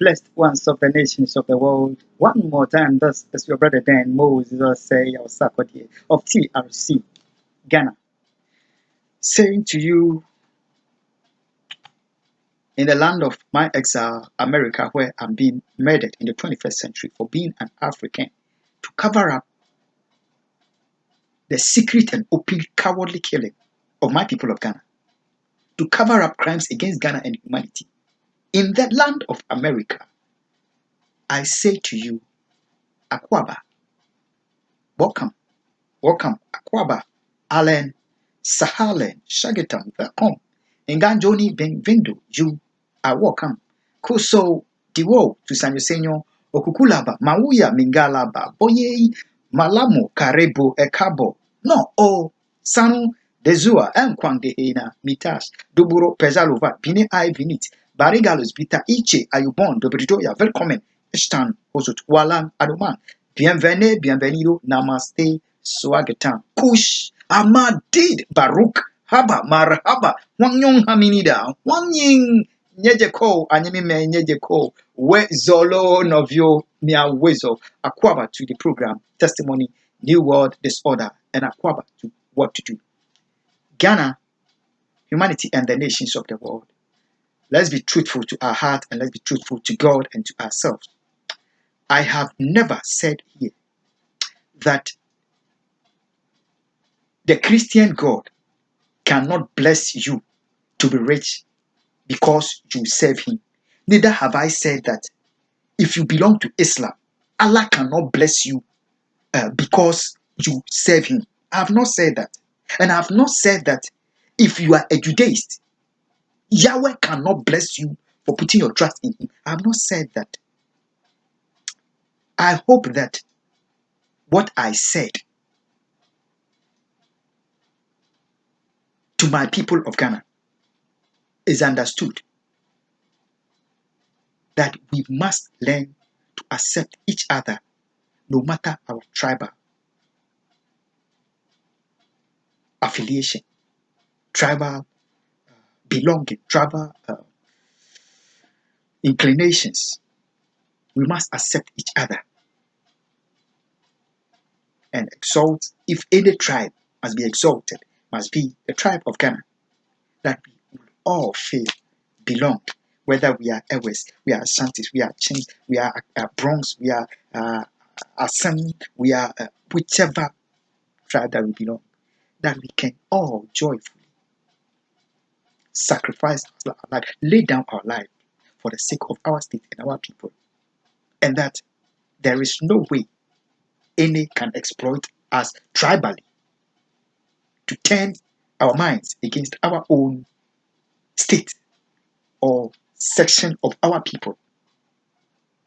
blessed ones of the nations of the world. One more time, this is your brother Dan Moses say our Sakodi of TRC Ghana, saying to you, in the land of my exile, America, where I'm being murdered in the 21st century for being an African, to cover up the secret and open cowardly killing of my people of Ghana, to cover up crimes against Ghana and humanity. In the land of America, I say to you, Akwaba, welcome, welcome, Akwaba, Allen, Sahalen, Shagetam, welcome. Nganjoni Benvindo, you are welcome. Kuso Diwo to San Yusenyo, Okukulaba, Mauya Mingalaba, Boye, Malamo, Karebo, Ekabo, no, oh, Sanu, Dezua, Nkwangehena, Mitas, Duburo, Pezalova, Bine I Vinit, Barigalos, Bita Iche, Ayubon, Dobritoya, welcome, Estan, Osut, Walam, Adoman, Bienvenue, bienvenido, Namaste, Swagatam, Kush, Amadid, Baruch, Haba, Marhaba, Wanyong Haminida, Wanying, Nyejeko, Anyeme Nyejeko, We Zolo Novio, Mia Wezo, Akwaba to the program, Testimony, New World Disorder, and Akwaba to what to do. Ghana, humanity, and the nations of the world. Let's be truthful to our heart and let's be truthful to God and to ourselves. I have never said here that the Christian God cannot bless you to be rich because you serve him. Neither have I said that if you belong to Islam, Allah cannot bless you because you serve him. I have not said that. And I have not said that if you are a Judaist, Yahweh cannot bless you for putting your trust in him. I have not said that. I hope that what I said to my people of Ghana is understood, that we must learn to accept each other no matter our tribal affiliation, tribal belonging, tribal inclinations. We must accept each other and exalt. If any tribe must be exalted, must be the tribe of Ghana, that we will all feel belong, whether we are Ewes, we are Ashantis, we are Chin, we are Bronx, we are Assam, we are whichever tribe that we belong, that we can all joyfully sacrifice our life, lay down our life for the sake of our state and our people, and that there is no way any can exploit us tribally to turn our minds against our own state or section of our people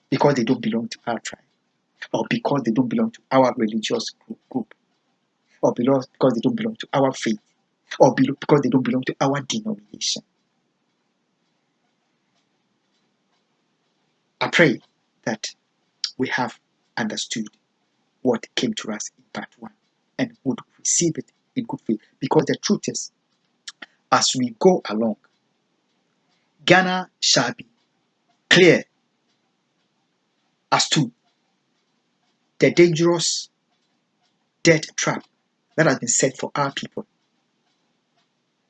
because they don't belong to our tribe, or because they don't belong to our religious group, or because they don't belong to our faith, or because they don't belong to our denomination. I pray that we have understood what came to us in part 1 and would receive it in good faith, because the truth is, as we go along, Ghana shall be clear as to the dangerous death trap that has been set for our people.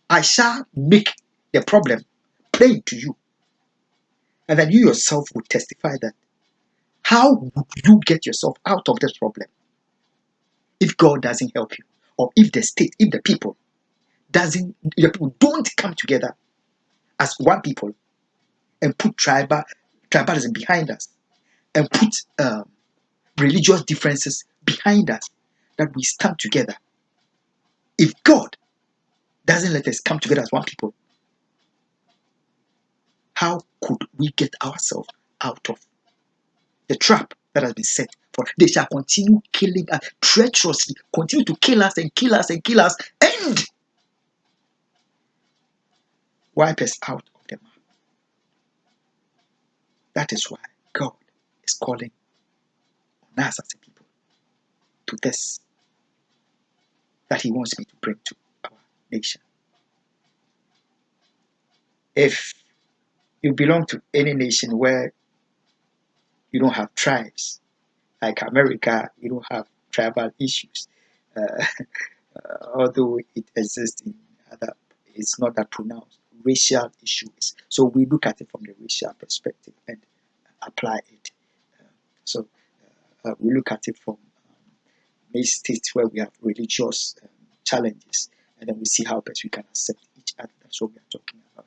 I shall make the problem plain to you, and then you yourself will testify that how would you get yourself out of this problem if God doesn't help you, or if the state, if the people don't come together as one people and put tribalism behind us and put religious differences behind us, that we stand together. If God doesn't let us come together as one people, how could we get ourselves out of the trap that has been set for? They shall continue killing us treacherously, continue to kill us and kill us and kill us, and wipe us out of the map. That is why God is calling on us as a people to this that He wants me to bring to our nation. If you belong to any nation where You don't have tribes. Like America, you don't have tribal issues. Uh, although it exists in other, it's not that pronounced. Racial issues. So we look at it from the racial perspective and apply it. So we look at it from many states where we have religious challenges, and then we see how best we can accept each other. That's what we are talking about.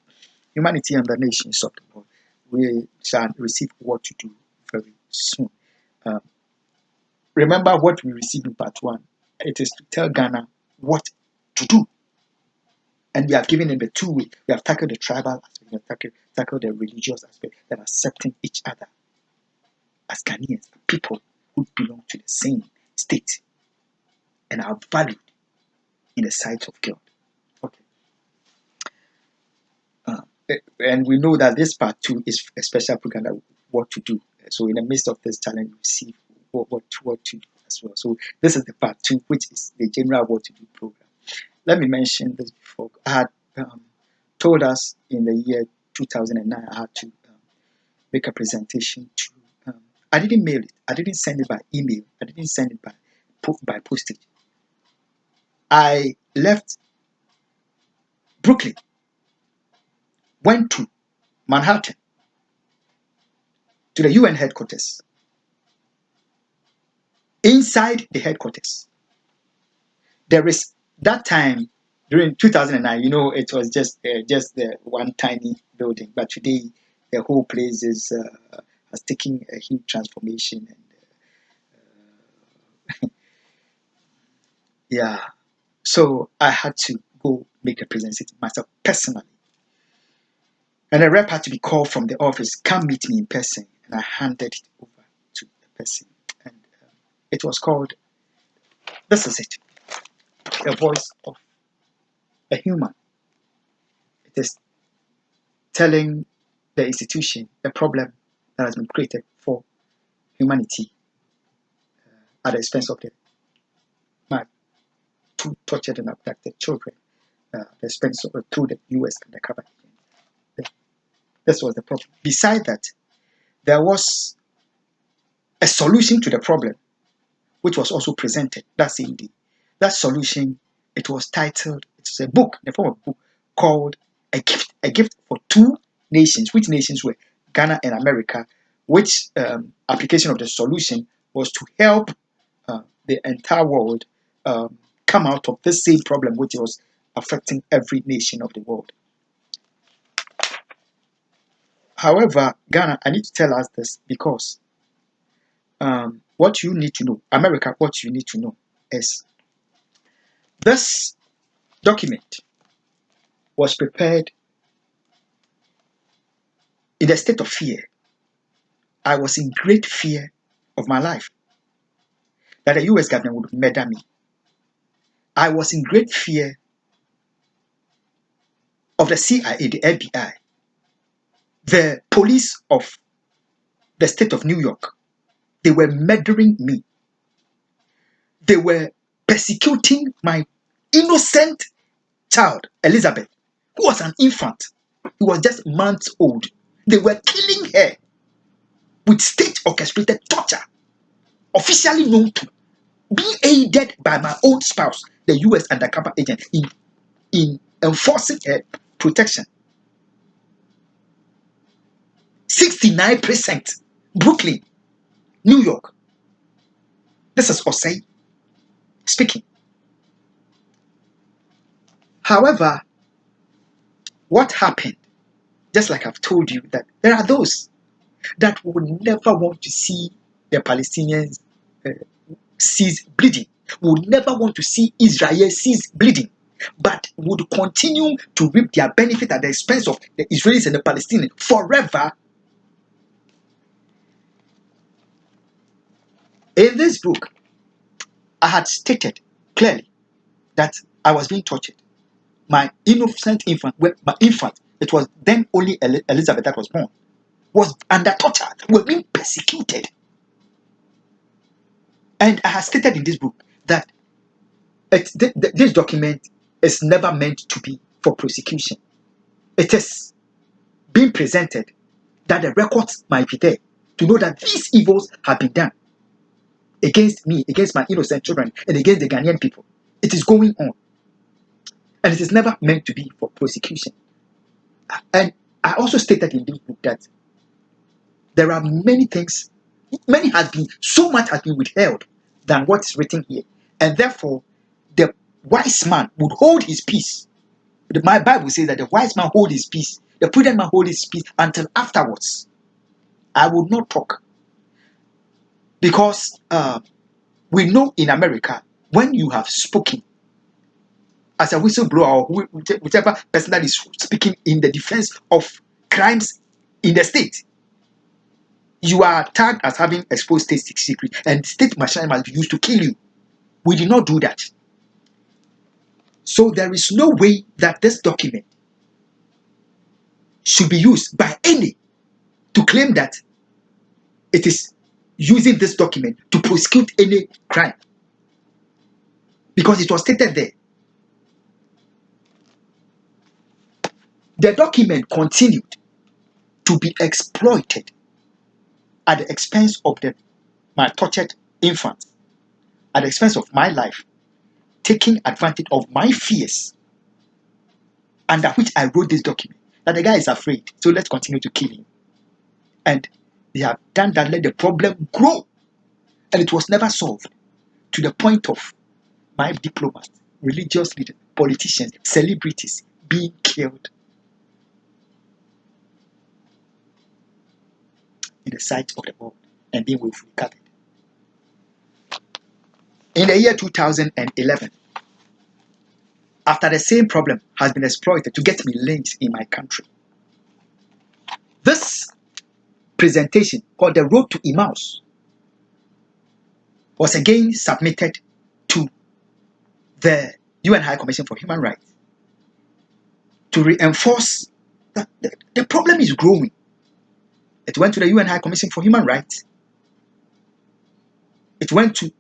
Humanity and the nations of the world. We shall receive what to do very soon. Um, remember what we received in part one. It is to tell Ghana what to do. And we have given them the two way. We have tackled the tribal aspect, we have tackled the religious aspect, and accepting each other as Ghanaians, people who belong to the same state and are valued in the sight of God. Okay. And we know that this part two is a special program that what to do. So in the midst of this challenge, we see what to do as well. So this is the part two, which is the general what to do program. Let me mention this before. I had told us in the year 2009 I had to make a presentation to. I didn't mail it. I didn't send it by email. I didn't send it by postage. I left Brooklyn, went to Manhattan, to the UN headquarters. Inside the headquarters, there is that time during 2009. You know, it was just the one tiny building, but today the whole place has taken a huge transformation. And yeah, so I had to go make a presentation myself personally, and a rep had to be called from the office, come meet me in person, and I handed it over to the person, and it was called. This is it, a voice of a human. It is telling the institution a problem that has been created for humanity at the expense of my two tortured and abducted children, the expense of through the US undercover agent. This was the problem. Beside that, there was a solution to the problem, which was also presented that same day. That solution, it was titled, it's a book, in the form of a book, called A Gift for Two Nations. Which nations were Ghana and America, which application of the solution was to help the entire world come out of this same problem which was affecting every nation of the world. However, Ghana, I need to tell us this because what you need to know, America, what you need to know is this document was prepared in a state of fear. I was in great fear of my life that the US government would murder me. I was in great fear of the CIA, the FBI, the police of the state of New York. They were murdering me. They were persecuting my innocent child, Elizabeth, who was an infant. He was just months old. They were killing her with state orchestrated torture, officially known to be aided by my own spouse, the US undercover agent, in enforcing her protection. 69%. Brooklyn, New York. This is Osei speaking. However, what happened, just like I've told you, that there are those that would never want to see the Palestinians cease bleeding, would never want to see Israel cease bleeding, but would continue to reap their benefit at the expense of the Israelis and the Palestinians forever. In this book, I had stated clearly that I was being tortured. My innocent infant, it was then only Elizabeth that was born, was under torture, were being persecuted. And I have stated in this book that this document is never meant to be for prosecution. It is being presented that the records might be there. to know that these evils have been done against me, against my innocent children, and against the Ghanaian people. It is going on. And it is never meant to be for prosecution. And I also stated in this book that there are many things, so much has been withheld than what is written here. And therefore, the wise man would hold his peace. My Bible says that the wise man hold his peace, the prudent man hold his peace until afterwards. I would not talk. Because we know in America, when you have spoken as a whistleblower or whichever person that is speaking in the defense of crimes in the state, you are tagged as having exposed state secret, and state machinery must be used to kill you. We did not do that. So there is no way that this document should be used by any to claim that it is using this document to prosecute any crime. Because it was stated there. The document continued to be exploited at the expense of my tortured infants, at the expense of my life, taking advantage of my fears, under which I wrote this document. That the guy is afraid, so let's continue to kill him. And they have done that, let the problem grow. And it was never solved to the point of my diplomats, religious leaders, politicians, celebrities being killed in the sight of the world. And then we've recovered. In the year 2011, after the same problem has been exploited to get me lynched in my country, this presentation called The Road to Emmaus was again submitted to the UN High Commission for Human Rights to reinforce that the problem is growing. It went to the UN High Commission for Human Rights. It went to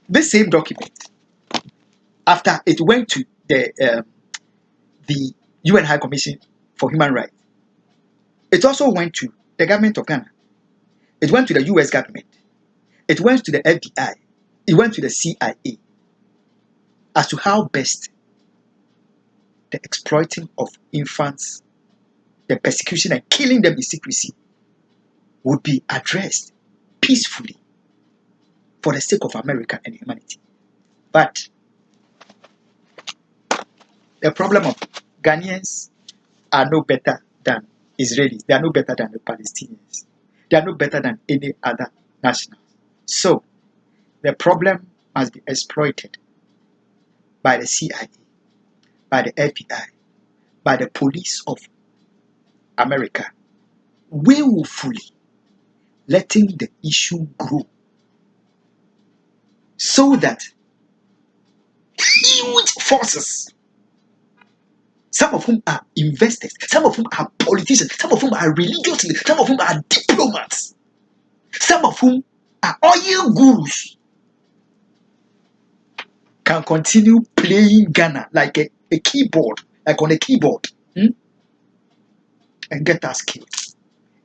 this same document. After it went to the UN High Commission for Human Rights, it also went to the government of Ghana. It went to the US government. It went to the FBI. It went to the CIA as to how best the exploiting of infants, the persecution and killing them in secrecy would be addressed peacefully for the sake of America and humanity. But the problem of Ghanaians are no better than Israelis. They are no better than the Palestinians. They are no better than any other nationals. So the problem must be exploited by the CIA, by the FBI, by the police of America, willfully letting the issue grow so that huge forces, some of whom are investors, some of whom are politicians, some of whom are religious leaders, some of whom are diplomats, some of whom are oil gurus, can continue playing Ghana like a keyboard, like on a keyboard, and get us killed,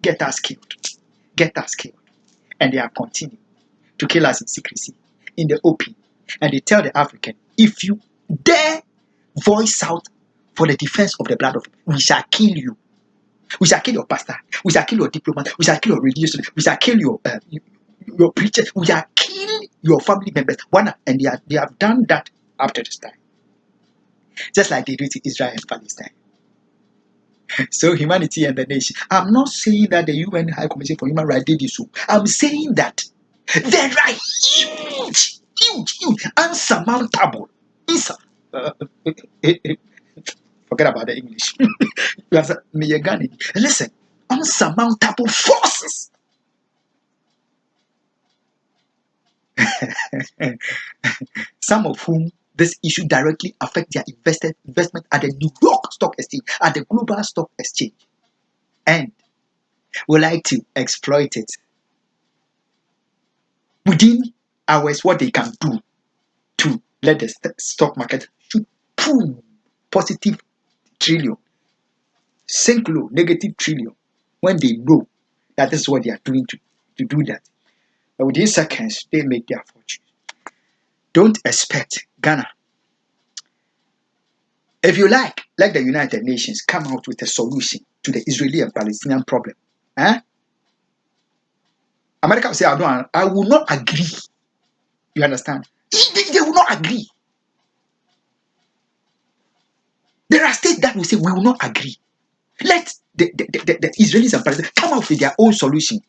get us killed, get us killed. And they are continuing to kill us in secrecy, in the open. And they tell the African, if you dare voice out for the defense of the blood of, we shall kill you. We shall kill your pastor. We shall kill your diplomat. We shall kill your religious. We shall kill your preacher. We shall kill your family members. And they have done that up to this time, just like they do to Israel and Palestine. So humanity and the nation. I'm not saying that the UN High Commission for Human Rights did this. I'm saying that there are huge, unsurmountable. Forget about the English. Listen, unsurmountable forces. Some of whom this issue directly affect their investment at the New York Stock Exchange, at the Global Stock Exchange, and would like to exploit it within hours. What they can do to let the stock market shoot positive trillion. sink low, negative trillion, when they know that this is what they are doing to do that. But within seconds, they make their fortune. Don't expect Ghana. If you like the United Nations, come out with a solution to the Israeli and Palestinian problem. Eh? America will say, I will not agree. You understand? They will not agree. There are states that will say, we will not agree. Let the Israelis and Palestinians come out with their own solution.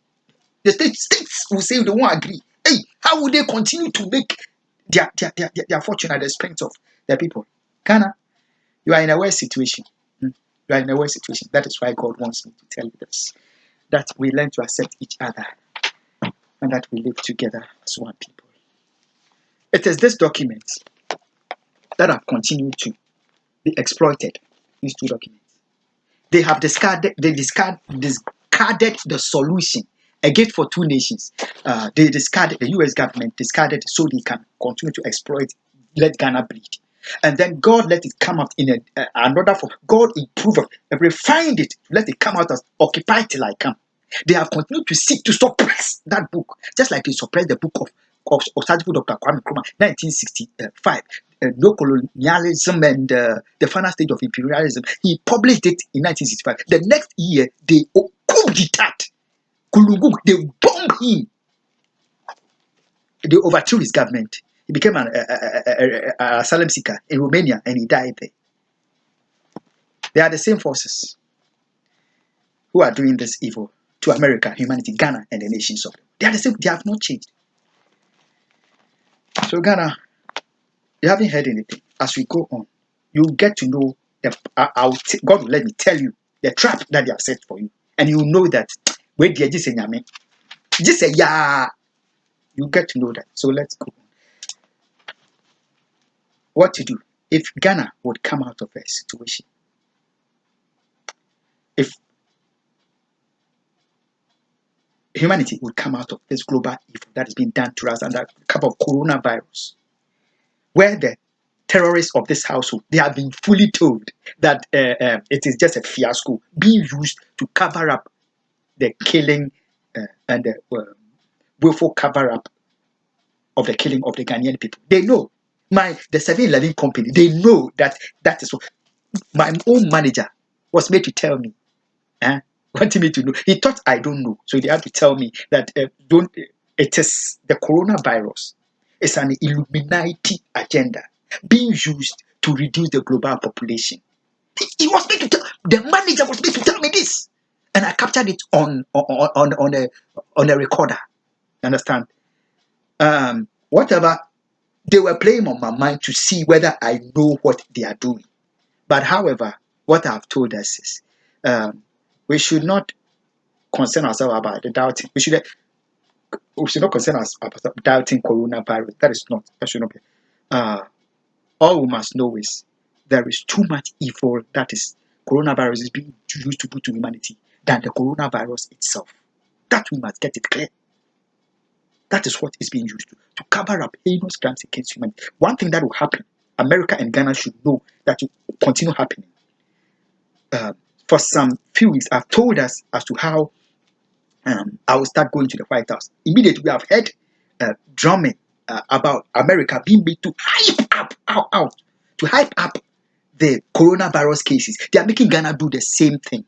The states will say they won't agree. Hey, how will they continue to make their fortune at the expense of their people? Ghana, you are in a worse situation. You are in a worse situation. That is why God wants me to tell you this. That we learn to accept each other and that we live together as one people. It is this document that have continued to be exploited. These two documents. They have discarded the solution again for two nations. The US government discarded so they can continue to exploit, let Ghana bleed. And then God let it come out in another form. God improved it, refined it, let it come out as Occupy Till I Come. They have continued to seek to suppress that book, just like they suppressed the book of Surgical Dr. Kwame Nkrumah, 1965. No colonialism and the final stage of imperialism. He published it in 1965. The next year, they coup d'etat. They bombed him. They overthrew his government. He became an asylum seeker in Romania and he died there. They are the same forces who are doing this evil to America, humanity, Ghana, and the nations of them. They are the same. They have not changed. So Ghana, you haven't heard anything. As we go on, you get to know God will let me tell you the trap that they have set for you, and you know that wait, just say yeah. You get to know that. So let's go on. What to do if Ghana would come out of a situation? If humanity would come out of this global evil that is being done to us under the cover of coronavirus, where the terrorists of this household, they have been fully told that it is just a fiasco being used to cover up the killing and the willful cover up of the killing of the Ghanaian people. They know. The 7-Eleven company, they know that is what my own manager was made to tell me. Wanting me to know. He thought I don't know. So they had to tell me that it is the coronavirus. It's an Illuminati agenda being used to reduce the global population. He was made to tell, the manager was made to tell me this. And I captured it on a recorder. Understand? Whatever, they were playing on my mind to see whether I know what they are doing. But however, what I've told us is we should not concern ourselves about the doubting. We should not concern ourselves about doubting coronavirus. That should not be. All we must know is there is too much evil that is coronavirus is being used to put to humanity than the coronavirus itself. That we must get it clear. That is what is being used to cover up heinous crimes against humanity. One thing that will happen, America and Ghana should know that it will continue happening. For some few weeks, I've told us as to how I will start going to the White House. Immediately, we have heard drumming about America being made to hype up the coronavirus cases. They are making Ghana do the same thing.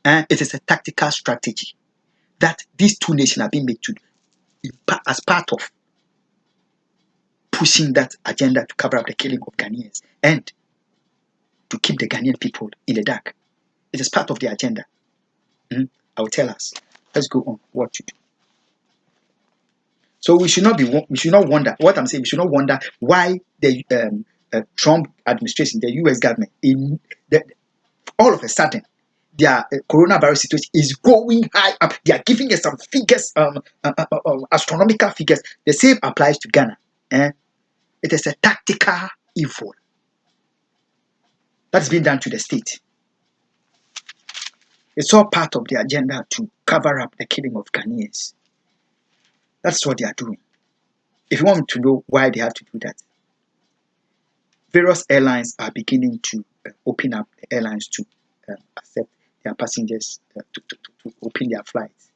It is a tactical strategy that these two nations are being made to as part of pushing that agenda to cover up the killing of Ghanaians and to keep the Ghanaian people in the dark. It is part of the agenda. I will tell us. Let's go on. What to do. So we should not wonder. What I'm saying, we should not wonder why the Trump administration, the U.S. government, all of a sudden, their coronavirus situation is going high up. They are giving us some figures, astronomical figures. The same applies to Ghana. It is a tactical evil that's been done to the state. It's all part of the agenda to cover up the killing of Ghanaians. That's what they are doing. If you want to know why they have to do that, various airlines are beginning to open up the airlines to accept their passengers to open their flights.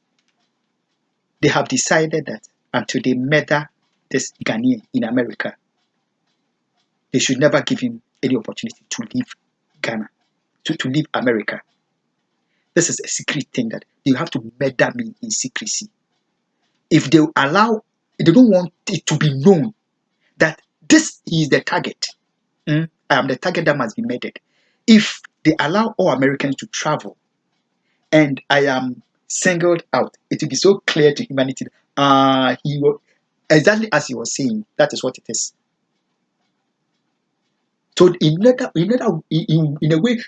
They have decided that until they murder this Ghanaian in America, they should never give him any opportunity to leave Ghana, to leave America. This is a secret thing that you have to murder me in secrecy. If they allow, they don't want it to be known that this is the target. I am the target that must be murdered. If they allow all Americans to travel and I am singled out, it will be so clear to humanity. He will, exactly as he was saying, that is what it is. So in a way,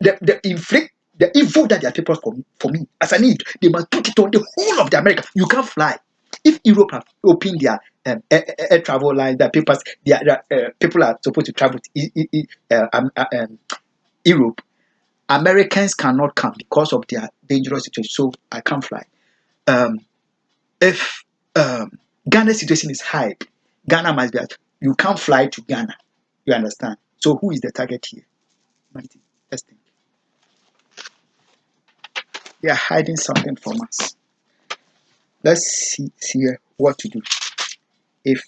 the evil that they are prepared for me as I need, they must put it on the whole of the America. You can't fly. If Europe have opened their air travel line, the papers, people are supposed to travel to Europe, Americans cannot come because of their dangerous situation. So I can't fly. If Ghana's situation is high, Ghana must be. You can't fly to Ghana. You understand? So who is the target here? Let's think. They are hiding something from us. Let's see what to do if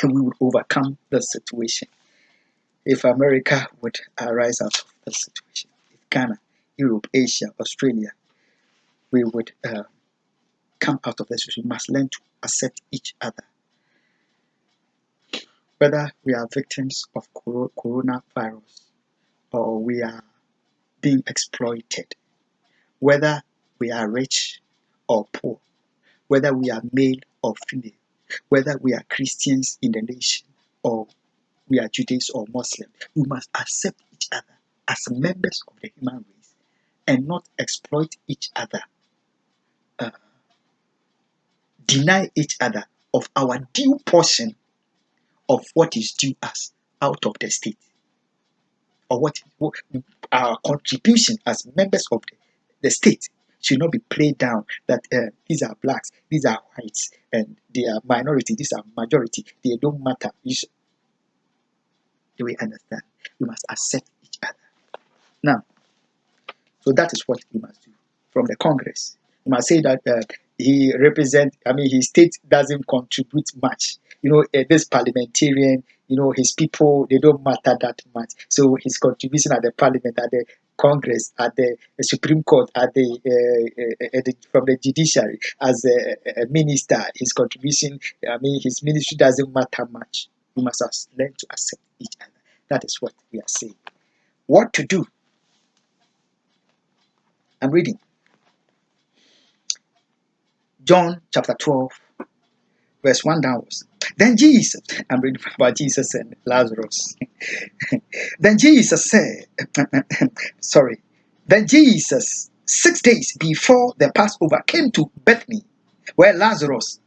we would overcome the situation. If America would arise out of the situation, if Ghana, Europe, Asia, Australia, we would come out of this, we must learn to accept each other. Whether we are victims of coronavirus or we are being exploited, whether we are rich or poor, whether we are male or female, whether we are Christians in the nation or we are Judeans or Muslims, we must accept each other as members of the human race and not exploit each other, deny each other of our due portion of what is due us out of the state, or what our contribution as members of the state should not be played down that these are blacks, these are whites, and they are minority, these are majority, they don't matter. Do we understand? We must accept each other. Now, so that is what we must do from the Congress. We must say that his state doesn't contribute much. This parliamentarian, his people, they don't matter that much. So his contribution at the parliament, at the Congress, at the Supreme Court, from the judiciary, as a minister, his contribution, his ministry doesn't matter much. We must learn to accept each other. That is what we are saying. What to do? I'm reading John chapter 12, verse 1 downwards. Then Jesus, I'm reading about Jesus and Lazarus. Then Jesus said, Then Jesus, 6 days before the Passover, came to Bethany, where Lazarus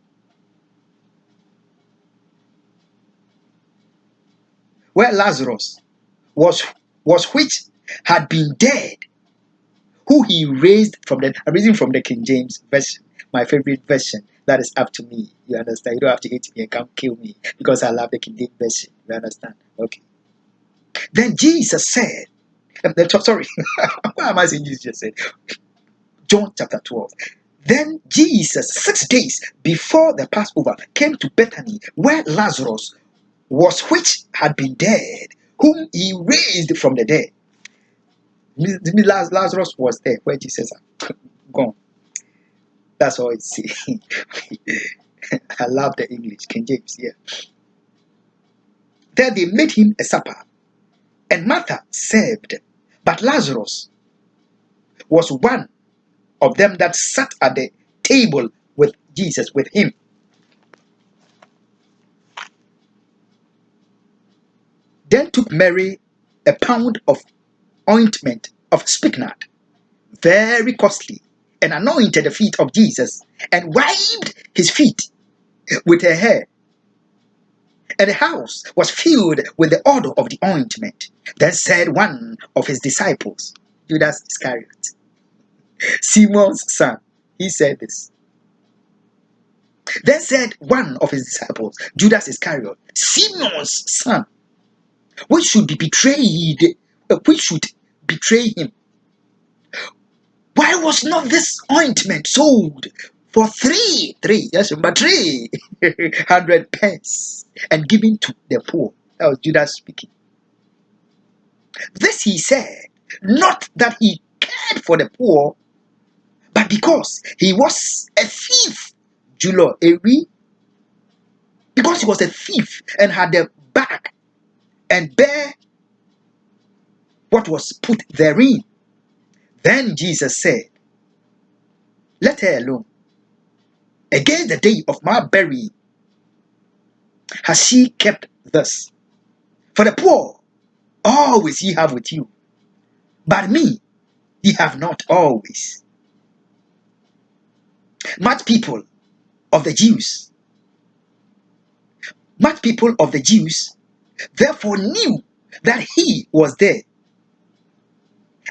was which had been dead, who he raised from the. I'm reading from the King James version, my favorite version. That is up to me. You understand? You don't have to hate me and come kill me because I love the King James version. You understand? Okay. Then Jesus said, sorry, why am I saying Jesus just said? John chapter 12. Then Jesus, 6 days before the Passover, came to Bethany, where Lazarus was, which had been dead, whom he raised from the dead. Lazarus was there where Jesus had gone. That's all it's saying. I love the English, King James, yeah. There they made him a supper, and Martha served, but Lazarus was one of them that sat at the table with Jesus, with him. Then took Mary a pound of ointment of spikenard, very costly, and anointed the feet of Jesus, and wiped his feet with her hair. And the house was filled with the odor of the ointment. Then said one of his disciples, Judas Iscariot, Simon's son, he said this. Then said one of his disciples, Judas Iscariot, Simon's son, which should betray him. Why was not this ointment sold for yes, remember 300 pence and given to the poor? That was Judas speaking. This he said, not that he cared for the poor, but because he was a thief. Julo, because he was a thief and had a bag and bear what was put therein. Then Jesus said, let her alone. Against the day of my burying has she kept this. For the poor always ye have with you, but me ye have not always. Much people of the Jews, therefore knew that he was there,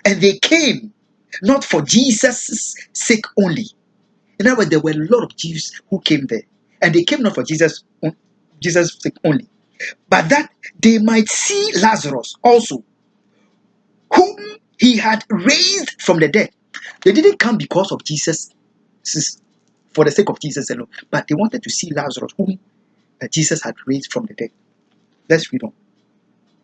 and they came not for Jesus' sake only. In other words, there were a lot of Jews who came there, and they came not for Jesus' sake only, but that they might see Lazarus also, whom he had raised from the dead. They didn't come because of Jesus, for the sake of Jesus alone, but they wanted to see Lazarus, whom Jesus had raised from the dead. Let's read on.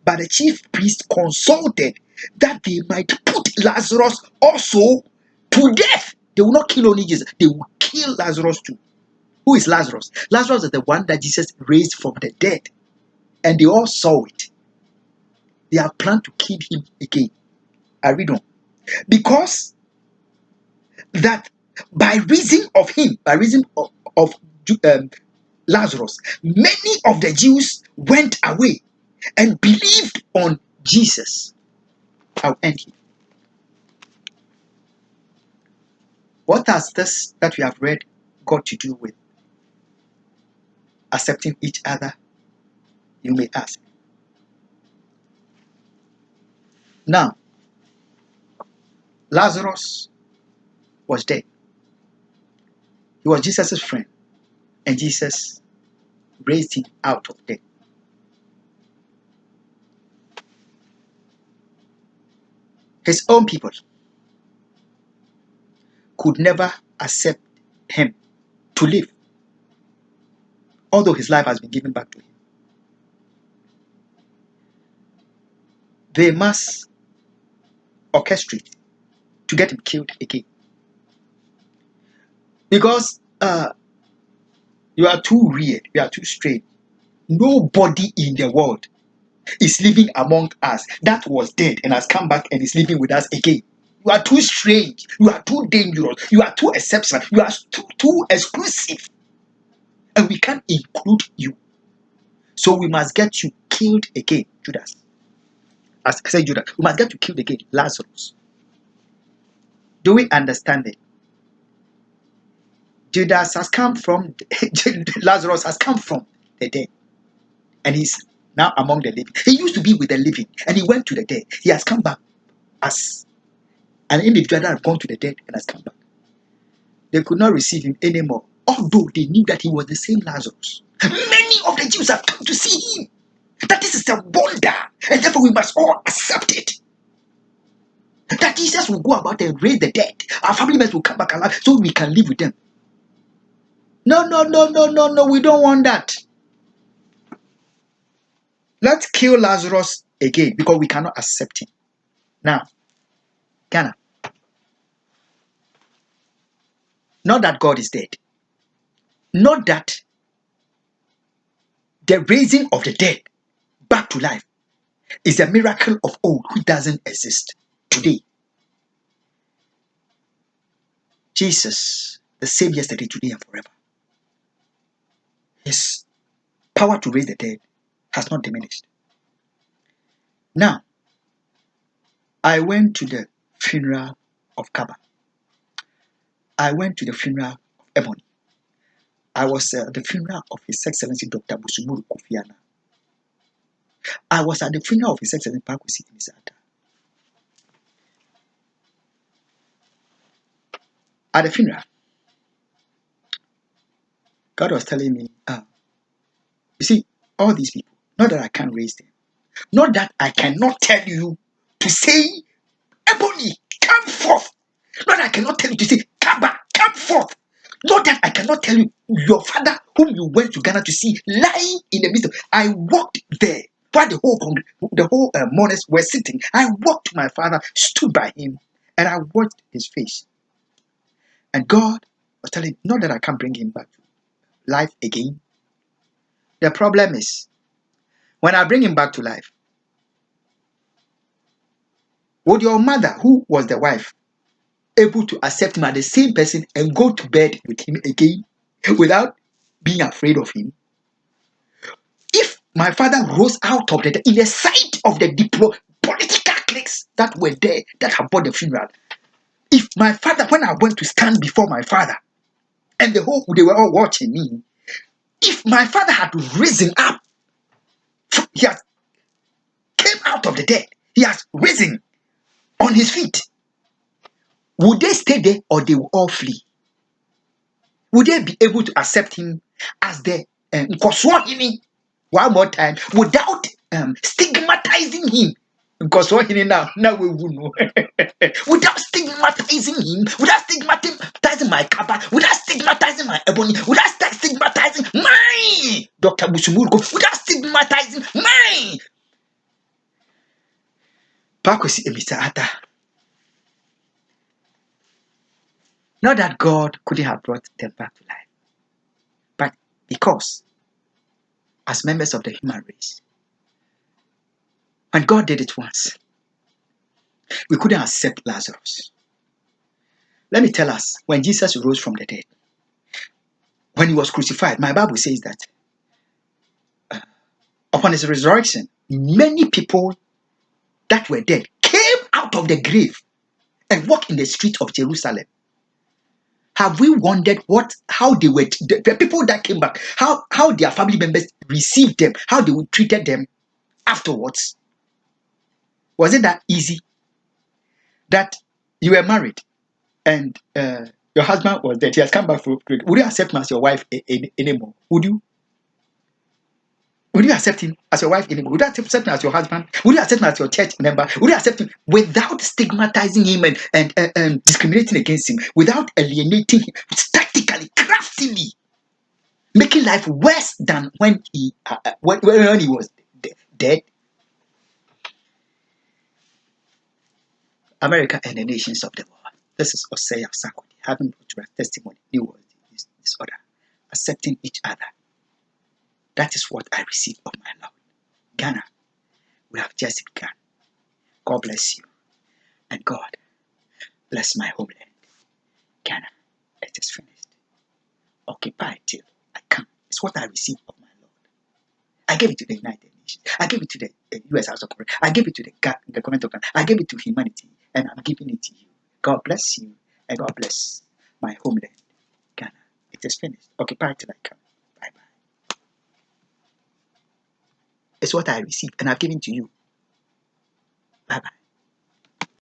But the chief priest consulted that they might put Lazarus also to death. They will not kill only Jesus, they will kill Lazarus too. Who is Lazarus? Lazarus is the one that Jesus raised from the dead, and they all saw it. They have planned to kill him again. I read on. Because that by reason of him, of Lazarus, many of the Jews went away and believed on Jesus. I'll end here. What has this that we have read got to do with accepting each other? You may ask. Now, Lazarus was dead. He was Jesus' friend, and Jesus raised him out of death. His own people could never accept him to live, although his life has been given back to him. They must orchestrate to get him killed again. Because you are too weird, you are too strange. Nobody in the world is living among us that was dead and has come back and is living with us again. You are too strange, you are too dangerous, you are too exceptional, you are too exclusive, and we can't include you. So we must get you killed again, Judas. As I said, Judas, we must get you killed again, Lazarus. Do we understand it? Judas has come from Lazarus has come from the dead, and he's now among the living. He used to be with the living, and he went to the dead. He has come back as an individual that had gone to the dead and has come back. They could not receive him anymore, although they knew that he was the same Lazarus. Many of the Jews have come to see him. That this is a wonder, and therefore we must all accept it. That Jesus will go about and raise the dead. Our family members will come back alive so we can live with them. No, we don't want that. Let's kill Lazarus again because we cannot accept him. Now, Ghana, not that God is dead, not that the raising of the dead back to life is a miracle of old which doesn't exist today. Jesus, the same yesterday, today, and forever. His power to raise the dead has not diminished. Now, I went to the funeral of Kaba. I went to the funeral of Ebony. I was at the funeral of His Excellency Dr. Busumuru Kofiana. I was at the funeral of His Excellency Pakusi Inisata. At the funeral, God was telling me, you see, all these people, not that I can't raise them, not that I cannot tell you to say, Ebony, come forth. Not that I cannot tell you to say, come back, come forth. Not that I cannot tell you, your father, whom you went to Ghana to see, lying in the midst of. I walked there while the whole mourners were sitting. I walked to my father, stood by him, and I watched his face. And God was telling him, not that I can't bring him back to life again. The problem is, when I bring him back to life, would your mother, who was the wife, able to accept him as the same person and go to bed with him again without being afraid of him? If my father rose out of the in the sight of the political cliques that were there that had bought the funeral, if my father, when I went to stand before my father, and they were all watching me, if my father had risen up, he has came out of the dead, he has risen on his feet, would they stay there or they will all flee? Would they be able to accept him as the Nkoswahini one more time without stigmatizing him? Nkoswahini now we will know. Without stigmatizing him, without stigmatizing my kaba, without stigmatizing my ebony, without stigmatizing my Dr. Busumuruko, without stigmatizing my Pakwesi Mr. Atta. Not that God couldn't have brought them back to life, but because as members of the human race, when God did it once, we couldn't accept Lazarus. Let me tell us, when Jesus rose from the dead, when he was crucified, my Bible says that upon his resurrection, many people that were dead came out of the grave and walked in the streets of Jerusalem. Have we wondered how they were, the people that came back, how their family members received them, how they treated them afterwards? Was it that easy? That you were married and your husband was dead, he has come back from grave. Would you accept him as your wife anymore? Would you? Would you accept him as your wife anymore? Would you accept him as your husband? Would you accept him as your church member? Would you accept him without stigmatizing him and discriminating against him, without alienating him, tactically, craftily, making life worse than when he was dead? America and the nations of the world. This is Osei Sakudi, having testimony, new world, disorder, accepting each other. That is what I receive of my Lord. Ghana, we have just begun. God bless you. And God bless my homeland. Ghana, it is finished. Occupy till I come. It's what I receive of my Lord. I gave it to the United Nations. I gave it to the US House of Congress. I gave it to the government of Ghana. I gave it to humanity. And I'm giving it to you. God bless you. And God bless my homeland. Ghana, it is finished. Occupy till I come. Bye-bye. It's what I received and I've given to you. Bye-bye.